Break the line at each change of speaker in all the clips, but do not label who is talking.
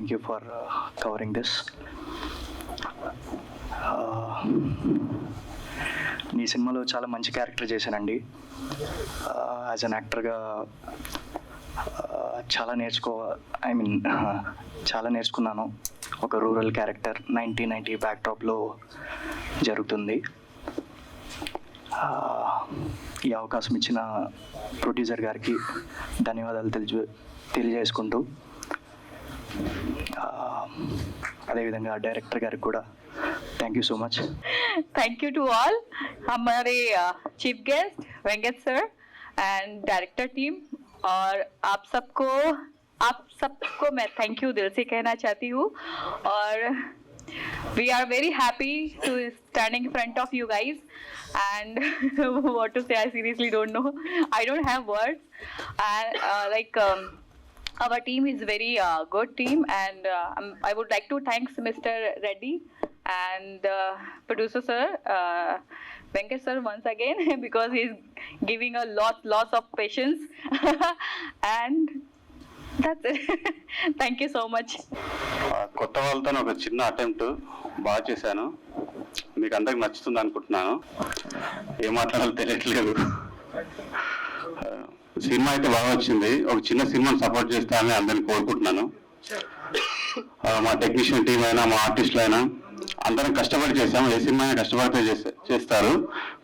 Thank you for covering this. ఈ సినిమాలో చాలా మంచి క్యారెక్టర్ చేశానండి. యాజ్ అన్ యాక్టర్గా చాలా చాలా నేర్చుకున్నాను. ఒక రూరల్ క్యారెక్టర్ 1990 బ్యాక్డ్రాప్లో జరుగుతుంది. ఈ అవకాశం ఇచ్చిన ప్రొడ్యూసర్ గారికి ధన్యవాదాలు తెలియజేసుకుంటూ, అదేవిధంగా డైరెక్టర్ గారికి కూడా thank you so much.
Thank you to all. हमारे chief guest Venkat sir and director team और आप सबको मैं थैंक यू दिल से कहना चाहती हूँ. और we are very happy to standing in front of you guys and what to say, I seriously don't know. I don't have words. And our team is very good team, and I would like to thank Mr. Reddy and producer sir, Venkat sir, once again because he's giving a lots of patience and that's it. Thank you so much.
కొత్త వాళ్ళతో ఒక చిన్న attempt బాగా చేశాను. మీకు అందరికి నచ్చుతుంది అనుకుంటున్నాను. ఏం మాట్లాడాలో తెలియట్లేదు. సినిమా అయితే బాగా వచ్చింది. ఒక చిన్న సినిమాని సపోర్ట్ చేస్తానని అందరిని కోరుకుంటున్నాను. మా టెక్నీషియన్ టీం అయినా మా ఆర్టిస్టులు అయినా అందరం కష్టపడి చేసాం. ఏ సినిమా కష్టపడితే చేస్తారు.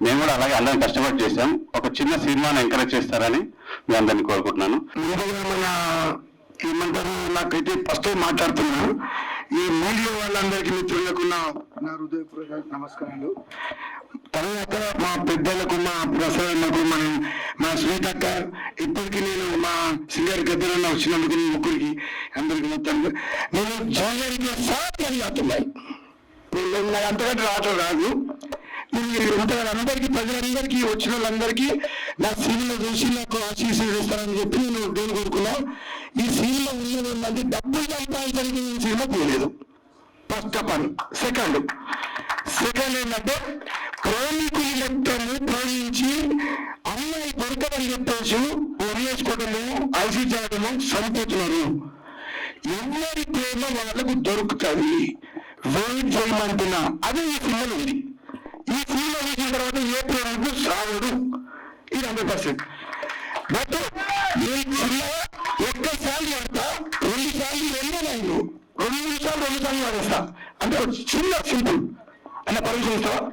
మేము కూడా అలాగే అందరం కష్టపడి చేసాం. ఒక చిన్న సినిమాని ఎంకరేజ్ చేస్తారని మీ అందరినీ కోరుకుంటున్నాను.
ఏమంటారు, నాకైతే ఫస్ట్ మాట్లాడుతున్నాను. ఈ మీడియా వాళ్ళందరికీ మిత్రులకు నా హృదయపూర్వక నమస్కారాలు. తర్వాత మా పెద్దలకు, మా ప్రసాదకు, మా శ్వేతక్క, ఇప్పటికీ నేను మా సింగర్ గద్దరన్న వచ్చినందుకు ముగ్గురికి అందరికి మొత్తం నేను జోగరికి సాధ్యం అవుతున్నాయి. నాకు అంతకంటే రావటం రాదు. అందరికీ, ప్రజలందరికీ, వచ్చిన వాళ్ళందరికీ నా సినిమా చూసి నాకు ఆశీస్సులు ఇస్తారని చెప్పి నేను దేవుని కోరుకున్నా. ఈ సినిమా ఉన్నది డబ్బులు సంపాదించడానికి నేను సినిమా పోలేదు. First of all. సెకండ్ ఏంటంటే ప్రేమికులు లెక్కను ప్రేమించి అమ్మాయి దొరకదని చెప్పేసి వదిలేసుకోవడము, ఆశించడము చనిపోతున్నారు. ఎవరి ప్రేమ వాళ్ళకు దొరుకుతుంది. వెయిట్ చేయమంటున్నా. అదే ఈ సినిమాలో ఉంది. ఈ సినిమా చూసిన తర్వాత ఏ ప్రేమకు సాగుడు ఇది 100%. బట్ ఈ సినిమా ఒక్కసారి వాడతా, 2 సార్లు 2 లైన్లు, 2 నిమిషాలు 2 సార్లు వాడేస్తా. అంటే చిన్న సింపుల్ అన్న పర్మిషన్ ఇస్తావా?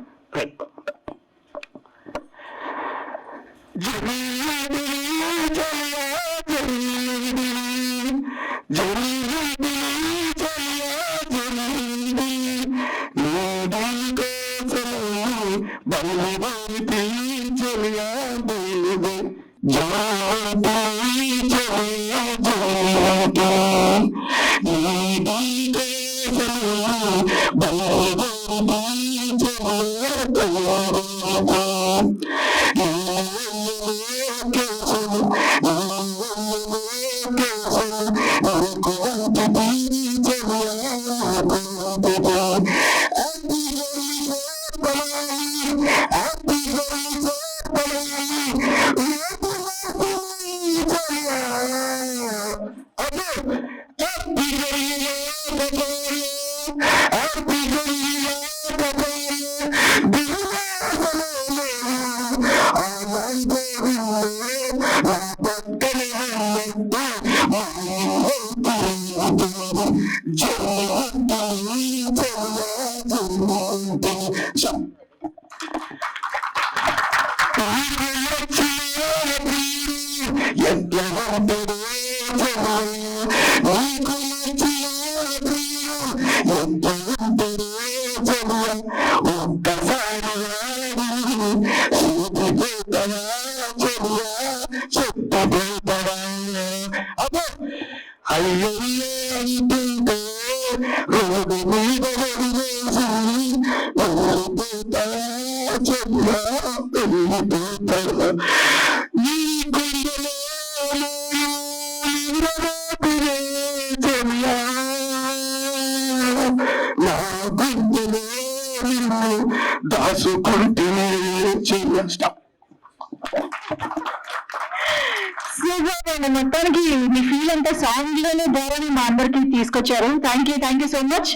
అండి, మొత్తానికి మీ ఫీల్ అంతా సాంగ్ లోనే ద్వారానే మా అందరికి తీసుకొచ్చారు. Thank you so much.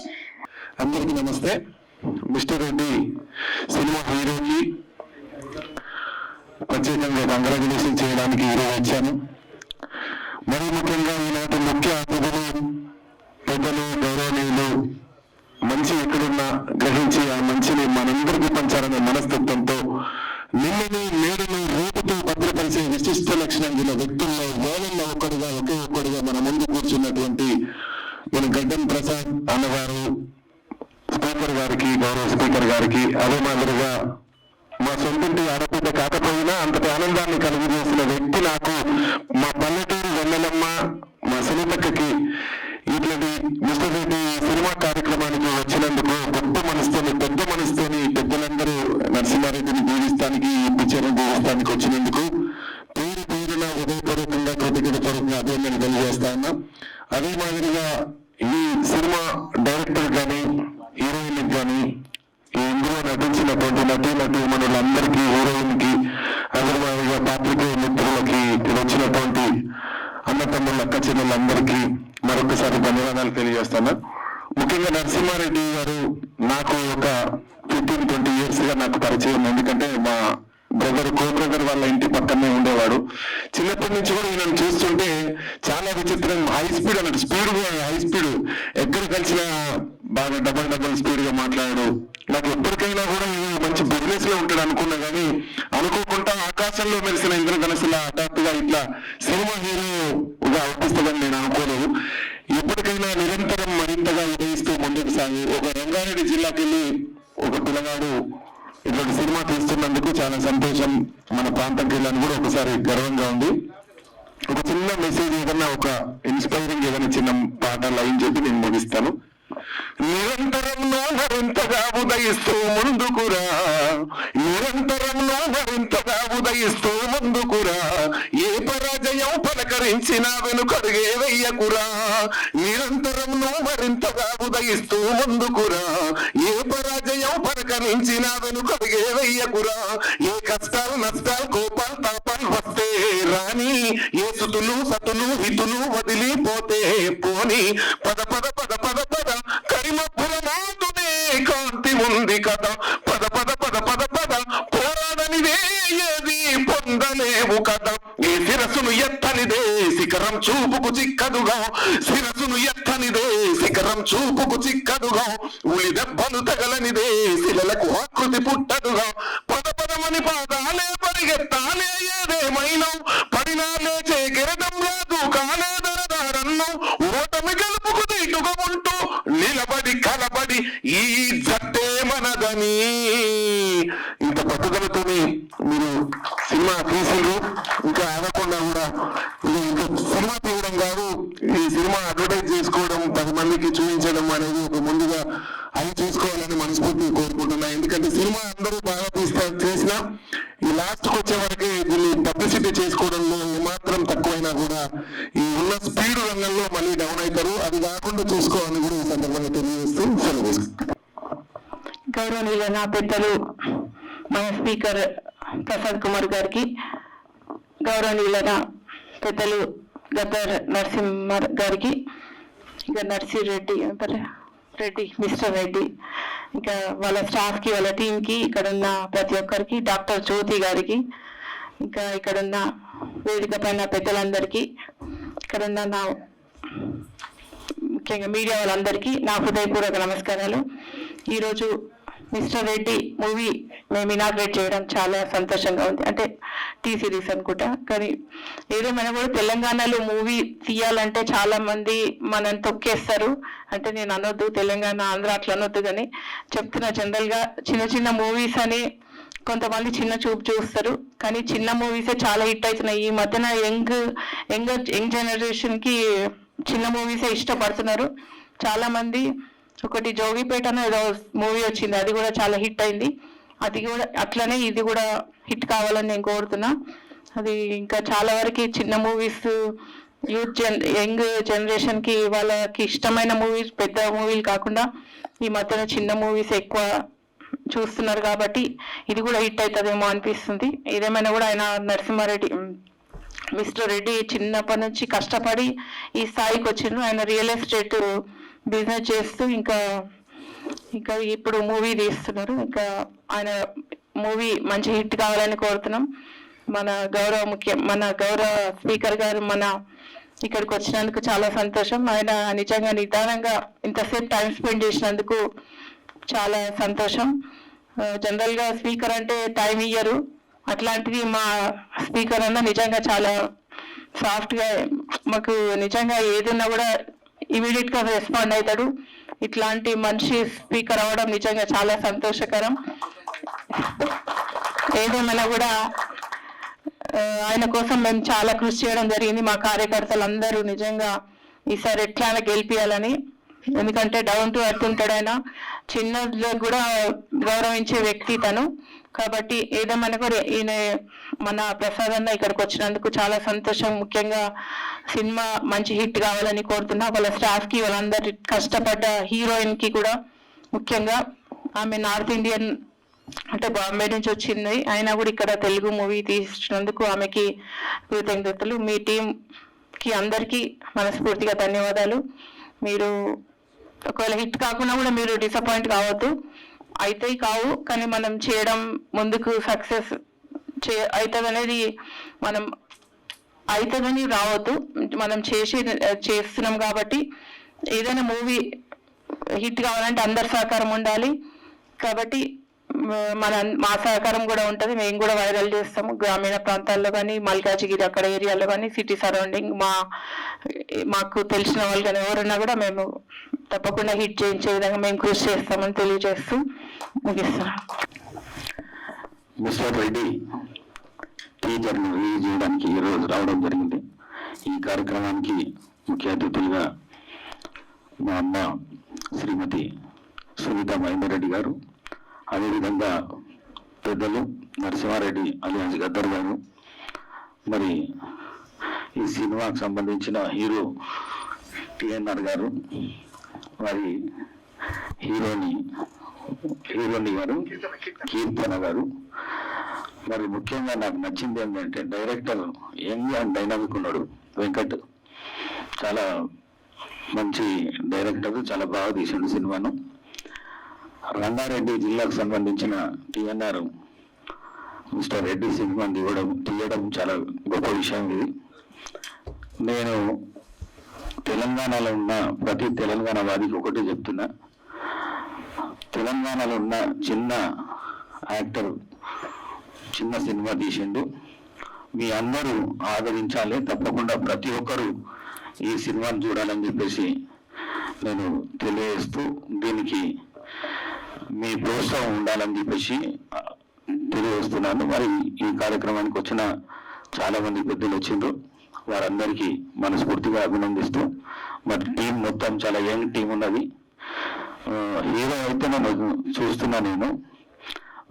అందరికీ నమస్తే. మిస్టర్ రెడ్డి సినిమా హీరోకి ప్రత్యేకంగా కంగ్రాచులేషన్ చేయడానికి ఈరోజు వచ్చాను. మరీ ముఖ్యంగా ఈనాటి ముఖ్య అతిథులు పెద్దలు గౌరవనీయులు మంచి ఎక్కడున్నా గ్రహించి ఆ మంచిని మనందరికీ పంచాలనే మనస్తత్వంతో నిన్నను నేడును రేపుతో భద్రపరిచే విశిష్ట లక్షణం గల వ్యక్తుల్లో వేలల్లో ఒక్కడుగా ఒకే ఒక్కడుగా మన ముందు కూర్చున్నటువంటి మన గడ్డం ప్రసాద్ అన్నగారు, స్పీకర్ గారికి, గౌరవ స్పీకర్ గారికి, అదే మాదిరిగా మా సొంతంటి ఆడపిల్ల కాకపోయినా అంతటి ఆనందాన్ని కలుగజేసిన వ్యక్తి నాకు మా పల్లెటూరు వెన్నెలమ్మ, మా సునీతక్కకి ఇట్లాంటి మిస్టర్ రెడ్డి సినిమా కార్యక్రమానికి వచ్చినందుకు గొప్ప మనసుతోని, పెద్ద మనసుతోని పెద్దలందరూ నరసింహారెడ్డిని దీవిస్తానికి, ఈ పిక్చర్ని దీవిస్తానికి వచ్చినందుకు పేరు పేరున హృదయపూర్వకంగా కృతజ్ఞతపూర్వకంగా అభినందనలు తెలియజేస్తా ఉన్నా. అదే మాదిరిగా ఈ సినిమా డైరెక్టర్ కానీ, హీరోయిన్ కానీ, ఇందులో నటించినటువంటి నటీమణులందరికీ, హీరోయిన్ కి, అదే మాదిరిగా పాత్రికేయ మిత్రులకి, వచ్చినటువంటి అన్నతమ్ముళ్ళ అక్క చెల్లెళ్ళందరికీ మరొకసారి ధన్యవాదాలు తెలియజేస్తాను. ముఖ్యంగా నరసింహారెడ్డి గారు నాకు ఒక 15-20 years గా నాకు పరిచయం. ఎందుకంటే మా బ్రదర్ వాళ్ళ ఇంటి పక్కనే ఉండేవాడు. చిన్నప్పటి నుంచి కూడా నేను చూస్తుంటే చాలా విచిత్రం, హై స్పీడ్ అన్నట్టు, హై స్పీడ్ ఎక్కడ కలిసినా బాగా డబల్ స్పీడ్ గా మాట్లాడాడు. నాకు ఎప్పటికైనా కూడా మంచి బిజినెస్ లో ఉంటాడు అనుకున్నా కానీ అనుకోకుండా ఆకాశంలో మెరిసిన ఇంద్రధనుసులా హఠాత్తుగా ఇట్లా సినిమా హీరోగా అవతిస్తుందని నేను అనుకోలేదు. ఎప్పటికైనా నిరంతరం మరింతగా ఉదయిస్తూ ముందుకు సాగి ఒక రంగారెడ్డి జిల్లాకి వెళ్ళి ఒక పిల్లగాడు ఇటువంటి సినిమా తీస్తున్నందుకు చాలా సంతోషం. మన ప్రాంతంకి వెళ్ళని కూడా ఒకసారి గర్వంగా ఉంది. ఒక చిన్న మెసేజ్ ఏదన్నా, ఒక ఇన్స్పైరింగ్ ఏదైనా చిన్న పాట లైన్ చెప్పి నేను ముగిస్తాను. నిరంతరంలో మరింతగా ఉదయిస్తూ ముందుకురా, నిరంతరంలో మరింతగా ఉదయిస్తూ ముందుకురా, ఏ పరాజయం పలకరించినా వెనుకడుగే వెయ్యకురా. నిరంతరంలో మరింతగా ఉదయిస్తూ ముందుకురా, ఏ పరాజయం పలకరించినా వెనుకడుగే వెయ్యకురా. ఏ కష్టాలు నష్టాలు కోపాలు తాపాలు వస్తే రాని, ఏ సుతులు సతులు హితులు వదిలిపోతే పోని, పద పద పద పద పద కరిమపురమాదునే కాంతి ఉంది కదా, పద పద పద పద పద పోరాడనిదే ఏది పొందలేవు కదా. ఈ శిరసును ఎత్తనిదే శిఖరం చూపుకు చిక్కదుగా, శిరసును ఎత్తనిదే శిఖరం చూపుకు చిక్కదుగా, ఉలి దెబ్బలు తగలనిదే శిలలకు ఆకృతి పుట్టదుగా. పద పదమని పాదాలే పరిగెత్తాలే ఏదేమైనా, పడినా లేచే గిరదంలో దూకాలేదరదారన్ను, ఓటమి గెలుపుకు నీటుగా ఉంటూ నిలబడి కలబడి ఈ జట్టే మనదని. ఇంత పట్టుదలతోని మీరు సినిమా తీసిండ్రు. ఇంకా ఆగకుండా కూడా ఇంత సినిమా తీయడం కాదు, ఈ సినిమా అడ్వర్టైజ్ చేసుకోవడం, 10 మందికి చూపించడం అనేది ఒక ముందుగా అవి చూసుకోవాలని మనస్ఫూర్తి కోరుకుంటున్నా. ఎందుకంటే సినిమా అందరూ బాగా చేసినా ఈ లాస్ట్ కు వచ్చే వరకే దీన్ని పబ్లిసిటీ చేసుకోవడంలో ఏమాత్రం తక్కువైనా కూడా ఈ ఉన్న స్పీడ్ రంగంలో మళ్ళీ డౌన్ అవుతారు. అది కాకుండా చూసుకోవాలని కూడా ఈ సందర్భంగా తెలియజేస్తూ సెలవు.
గౌరవనీయులైన పెద్దలు మన స్పీకర్ ప్రసాద్ కుమార్ గారికి, గౌరవనీయులైన పెద్దలు గద్దర్ నరసింహ గారికి, ఇంకా నర్సిరెడ్డి రెడ్డి, మిస్టర్ రెడ్డి, ఇంకా వాళ్ళ స్టాఫ్కి, వాళ్ళ టీంకి, ఇక్కడున్న ప్రతి ఒక్కరికి, డాక్టర్ జ్యోతి గారికి, ఇంకా ఇక్కడున్న వేదిక పైన పెద్దలందరికీ, ఇక్కడున్న నా ముఖ్యంగా మీడియా వాళ్ళందరికీ నా హృదయపూర్వక నమస్కారాలు. ఈరోజు మిస్టర్ రెడ్డి మూవీ మేము ఇనాగ్రేట్ చేయడం చాలా సంతోషంగా ఉంది. అంటే టీ సిరీస్ అనుకుంటా, కానీ ఏదేమైనా కూడా తెలంగాణలో మూవీ తీయాలంటే చాలా మంది మనం తొక్కేస్తారు. అంటే నేను అనొద్దు, తెలంగాణ ఆంధ్ర అట్లా అనొద్దు, కానీ చెప్తున్నా జనరల్గా చిన్న మూవీస్ అని కొంతమంది చిన్న చూపు చూస్తారు, కానీ చిన్న మూవీసే చాలా హిట్ అవుతున్నాయి. ఈ మధ్యన యంగ్ జనరేషన్కి చిన్న మూవీసే ఇష్టపడుతున్నారు చాలా మంది. ఒకటి జోగిపేట అని ఏదో మూవీ వచ్చింది, అది కూడా చాలా హిట్ అయింది. అది కూడా అట్లనే ఇది కూడా హిట్ కావాలని నేను కోరుతున్నా. అది ఇంకా చాలా వరకు చిన్న మూవీస్ యంగ్ జనరేషన్కి వాళ్ళకి ఇష్టమైన మూవీస్, పెద్ద మూవీలు కాకుండా ఈ మధ్యన చిన్న మూవీస్ ఎక్కువ చూస్తున్నారు కాబట్టి ఇది కూడా హిట్ అవుతుందేమో అనిపిస్తుంది. ఏదేమైనా కూడా ఆయన నరసింహారెడ్డి
మిస్టర్ రెడ్డి చిన్నప్పటి నుంచి కష్టపడి ఈ స్థాయికి వచ్చిండ్రు. ఆయన రియల్ ఎస్టేట్ బిజినెస్ చేస్తూ ఇంకా ఇప్పుడు మూవీ తీస్తున్నారు. ఇంకా ఆయన మూవీ మంచి హిట్ కావాలని కోరుతున్నాం. మన గౌరవ స్పీకర్ గారు ఇక్కడికి వచ్చినందుకు చాలా సంతోషం. ఆయన నిజంగా నిదానంగా ఇంతసేపు టైం స్పెండ్ చేసినందుకు చాలా సంతోషం. జనరల్గా స్పీకర్ అంటే టైం ఇయ్యరు, అట్లాంటిది మా స్పీకర్ అన్న నిజంగా చాలా సాఫ్ట్గా మాకు నిజంగా ఏదన్నా కూడా ఇమీడియట్గా రెస్పాండ్ అవుతాడు. ఇట్లాంటి మనిషి స్పీకర్ అవ్వడం నిజంగా చాలా సంతోషకరం. ఏదేమైనా కూడా ఆయన కోసం మేము చాలా కృషి చేయడం జరిగింది. మా కార్యకర్తలందరూ నిజంగా ఈసారి ఎట్లా గెలిపియాలని, ఎందుకంటే డౌన్ టు ఎర్త్ ఉంటాడు ఆయన, చిన్నలో కూడా గౌరవించే వ్యక్తి తను. కాబట్టి ఏదేమైనా కూడా ఈయన మన ప్రసాద్ అన్న ఇక్కడికి వచ్చినందుకు చాలా సంతోషం. ముఖ్యంగా సినిమా మంచి హిట్ కావాలని కోరుతున్నా. వాళ్ళ స్టాఫ్కి, వాళ్ళందరి కష్టపడ్డ హీరోయిన్కి కూడా ముఖ్యంగా, ఆమె నార్త్ ఇండియన్ అంటే బాంబే నుంచి వచ్చింది, అయినా కూడా ఇక్కడ తెలుగు మూవీ తీసినందుకు ఆమెకి కృతజ్ఞతలు. మీ టీంకి అందరికీ మనస్ఫూర్తిగా ధన్యవాదాలు. మీరు ఒకవేళ హిట్ కాకుండా కూడా మీరు డిసప్పాయింట్ కావద్దు, అయితే కావు, కానీ మనం చేయడం ముందుకు సక్సెస్ అవుతుంది అనేది మనం అవుతుందని రావద్దు. మనం చేస్తున్నాం కాబట్టి ఏదైనా మూవీ హిట్ కావాలంటే అందరి సహకారం ఉండాలి. కాబట్టి మా సహకారం కూడా ఉంటుంది. మేము కూడా వైరల్ చేస్తాము గ్రామీణ ప్రాంతాల్లో కానీ, మల్కాజిగిరి అక్కడ ఏరియాలో కానీ, సిటీ సరౌండింగ్ మాకు తెలిసిన వాళ్ళు కానీ ఎవరున్నా కూడా మేము తప్పకుండా హిట్ చేయించే విధంగా మేము కృషి చేస్తామని తెలియజేస్తూ ముగిస్తున్నాం.
మిస్టర్ రెడ్డి టీజర్ను రిలీజ్ చేయడానికి ఈరోజు రావడం జరిగింది. ఈ కార్యక్రమానికి ముఖ్య అతిథులుగా మా అమ్మ శ్రీమతి సునీత మహేందర్ రెడ్డి గారు, అదేవిధంగా పెద్దలు నరసింహారెడ్డి అలియాజ్ గద్దర్ గారు, మరి ఈ సినిమాకు సంబంధించిన హీరో టిఎన్ఆర్ గారు, మరి హీరోని గారు కీర్తన గారు. మరి ముఖ్యంగా నాకు నచ్చింది ఏంటంటే డైరెక్టర్ యంగ్ అండ్ డైనామిక్ ఉన్నాడు వెంకట్, చాలా మంచి డైరెక్టర్, చాలా బాగా తీసిండు సినిమాను. రంగారెడ్డి జిల్లాకు సంబంధించిన టిఎన్ఆర్ మిస్టర్ రెడ్డి సినిమా తీయడం చాలా గొప్ప విషయం ఇది. నేను తెలంగాణలో ఉన్న ప్రతి తెలంగాణ వాదికి ఒకటి చెప్తున్నా, తెలంగాణలో ఉన్న చిన్న యాక్టర్ చిన్న సినిమా తీసిండు, మీ అందరూ ఆదరించాలి, తప్పకుండా ప్రతి ఒక్కరూ ఈ సినిమాను చూడాలని చెప్పేసి నేను తెలియజేస్తూ, దీనికి మీ ప్రోత్సాహం ఉండాలని చెప్పేసి తెలియజేస్తున్నాను. మరి ఈ కార్యక్రమానికి వచ్చిన చాలా మంది పెద్దలు వచ్చిండ్రు, వారందరికీ మనస్ఫూర్తిగా అభినందిస్తూ, మరి టీం మొత్తం చాలా యంగ్ టీం ఉన్నది. హీరో అయితే నేను చూస్తున్నా, నేను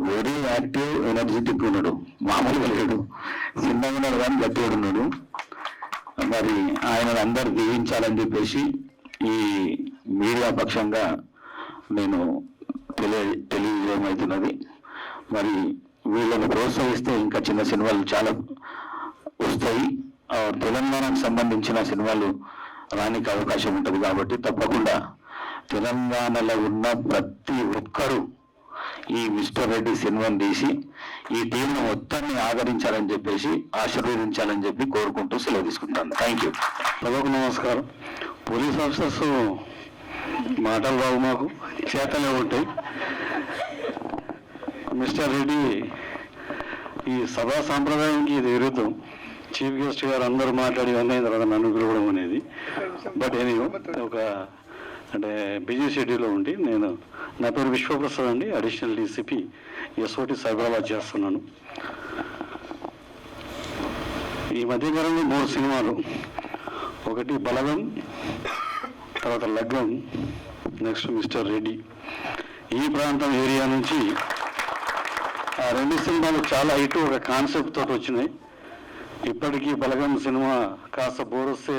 వెరీ యాక్టివ్ ఎనర్జెటిక్ ఉన్నాడు, మామూలుగా లేడు, చిన్నగా ఉన్నాడు కానీ గట్టిగా ఉన్నాడు. మరి ఆయన అందరు దీవించాలని చెప్పేసి ఈ మీడియా పక్షంగా నేను తెలియజేయమవుతున్నది. మరి వీళ్ళని ప్రోత్సహిస్తే ఇంకా చిన్న సినిమాలు చాలా వస్తాయి. తెలంగాణకు సంబంధించిన సినిమాలు రానికి అవకాశం ఉంటుంది. కాబట్టి తప్పకుండా తెలంగాణలో ఉన్న ప్రతి ఒక్కరూ ఈ మిస్టర్ రెడ్డి సినిమాని తీసి ఈ టీంను మొత్తాన్ని ఆదరించాలని చెప్పేసి, ఆశీర్వదించాలని చెప్పి కోరుకుంటూ సెలవు తీసుకుంటాను. Thank you. సభకు నమస్కారం. పోలీస్ ఆఫీసర్స్ మాటలు రావు, మాకు చేతలే ఉంటాయి. మిస్టర్ రెడ్డి ఈ సభా సాంప్రదాయానికి ఇది విరుద్ధం. చీఫ్ గెస్ట్ గారు అందరూ మాట్లాడి అన్న తర్వాత నన్ను పిలవడం అనేది. బట్ ఒక అంటే బిజీ షెడ్యూల్లో ఉండి నా పేరు విశ్వప్రసాద్ అండి, అడిషనల్ డీసీపీ ఎస్ఓటి సైబరాబాద్ చేస్తున్నాను. ఈ మధ్యకాలంలో 3 సినిమాలు, ఒకటి బలగం, తర్వాత లగ్గం, నెక్స్ట్ మిస్టర్ రెడ్డి. ఈ ప్రాంతం ఏరియా నుంచి ఆ 2 సినిమాలు చాలా హిట్, ఒక కాన్సెప్ట్ తోటి వచ్చినాయి. ఇప్పటికీ బలగం సినిమా కాస్త బోర్ వస్తే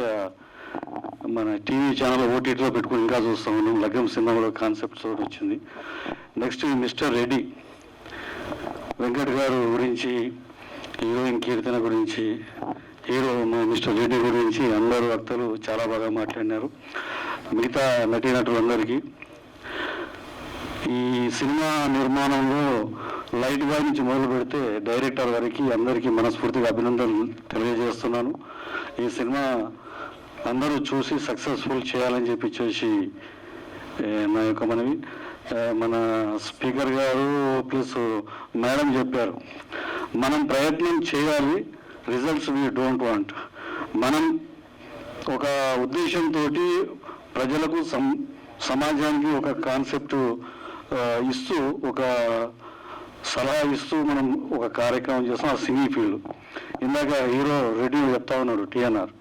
మన టీవీ ఛానల్ ఓటీటీలో పెట్టుకుని ఇంకా చూస్తూ ఉన్నాం. లగ్గం సినిమా కూడా కాన్సెప్ట్ తోటి వచ్చింది. నెక్స్ట్ మిస్టర్ రెడ్డి, వెంకట్ గారు గురించి, హీరోయిన్ కీర్తన గురించి హీరో మిస్టర్ రెడ్డి గురించి అందరూ వక్తలు చాలా బాగా మాట్లాడినారు. మిగతా నటీనటులందరికీ ఈ సినిమా నిర్మాణంలో లైట్ బాయ్ నుంచి మొదలు పెడితే డైరెక్టర్ వరకు అందరికీ మనస్ఫూర్తిగా అభినందనలు తెలియజేస్తున్నాను. ఈ సినిమా అందరూ చూసి సక్సెస్ఫుల్ చేయాలని చెప్పి నా యొక్క మనవి. మన స్పీకర్ గారు ప్లస్ మేడం చెప్పారు, మనం ప్రయత్నం చేయాలి, రిజల్ట్స్ వీ డోంట్ వాంట్. మనం ఒక ఉద్దేశంతో ప్రజలకు సమాజానికి ఒక కాన్సెప్ట్ ఇస్తూ ఒక సలహా ఇస్తూ మనం ఒక కార్యక్రమం చేస్తాం. ఆ సినీ ఫీల్డ్ ఇందాక హీరో రెడ్డి చెప్తా ఉన్నాడు, టీఎన్ఆర్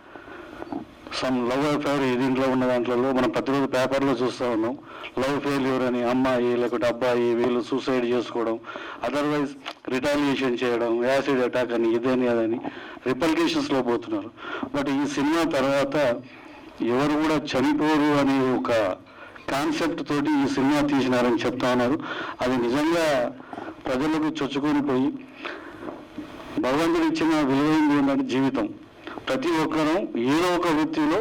సమ్ లవ్ అఫేర్ దీంట్లో ఉన్న దాంట్లో మనం ప్రతిరోజు పేపర్లో చూస్తూ ఉన్నాం. లవ్ ఫెయిల్యూర్ అని అమ్మాయి లేకపోతే అబ్బాయి వీళ్ళు సూసైడ్ చేసుకోవడం, అదర్వైజ్ రిటాలియేషన్ చేయడం, యాసిడ్ అటాక్ అని ఇదని అదని రిపల్కేషన్స్లో పోతున్నారు. బట్ ఈ సినిమా తర్వాత ఎవరు కూడా చనిపోరు అనే ఒక కాన్సెప్ట్ తోటి ఈ సినిమా తీసినారని చెప్తా ఉన్నారు. అది నిజంగా ప్రజలకు చొచ్చుకొని పోయి భగవంతుడు ఇచ్చిన విలువైంది ఏంటంటే జీవితం. ప్రతి ఒక్కరూ ఏదో ఒక వృత్తిలో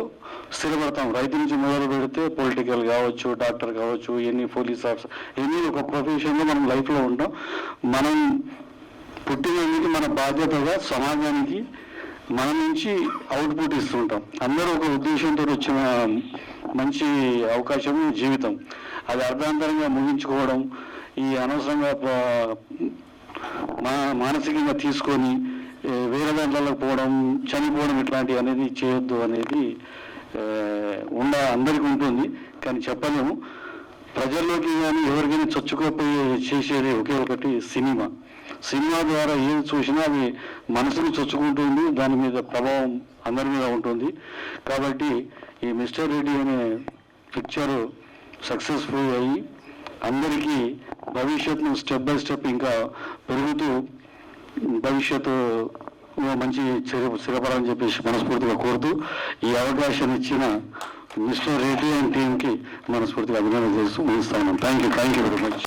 స్థిరపడతాం. రైతు నుంచి మొదలు పెడితే పొలిటికల్ కావచ్చు, డాక్టర్ కావచ్చు, ఎన్ని పోలీస్ ఆఫీసర్, ఎన్ని ఒక ప్రొఫెషన్లో మనం లైఫ్లో ఉంటాం. మనం పుట్టినందుకు మన బాధ్యతగా సమాజానికి మన నుంచి అవుట్పుట్ ఇస్తుంటాం. అందరూ ఒక ఉద్దేశంతో వచ్చిన మంచి అవకాశం జీవితం. అది అర్ధాంతరంగా ముగించుకోవడం, ఈ అనవసరంగా మానసికంగా తీసుకొని వేరే దాంట్లోకి పోవడం, చనిపోవడం ఇట్లాంటివి అనేది చేయొద్దు అనేది అందరికీ ఉంటుంది. కానీ చెప్పలేము. ప్రజల్లోకి కానీ ఎవరికైనా చొచ్చుకోపోయి చేసేది ఒకే ఒకటి సినిమా. సినిమా ద్వారా ఏది చూసినా అది మనసును చొచ్చుకుంటుంది, దాని మీద ప్రభావం అందరి మీద ఉంటుంది. కాబట్టి ఈ మిస్టర్ రెడ్డి అనే పిక్చరు సక్సెస్ఫుల్ అయ్యి అందరికీ భవిష్యత్తును స్టెప్ బై స్టెప్ ఇంకా పెరుగుతూ భవిష్యత్తు మంచి స్థిరపడాలని చెప్పేసి మనస్ఫూర్తిగా కోరుతూ ఈ అవకాశాన్ని ఇచ్చిన మిస్టర్ రెడ్డి అండ్ టీంకి మనస్ఫూర్తిగా అభినందన చేస్తూ ముగిస్తాను. Thank you very much.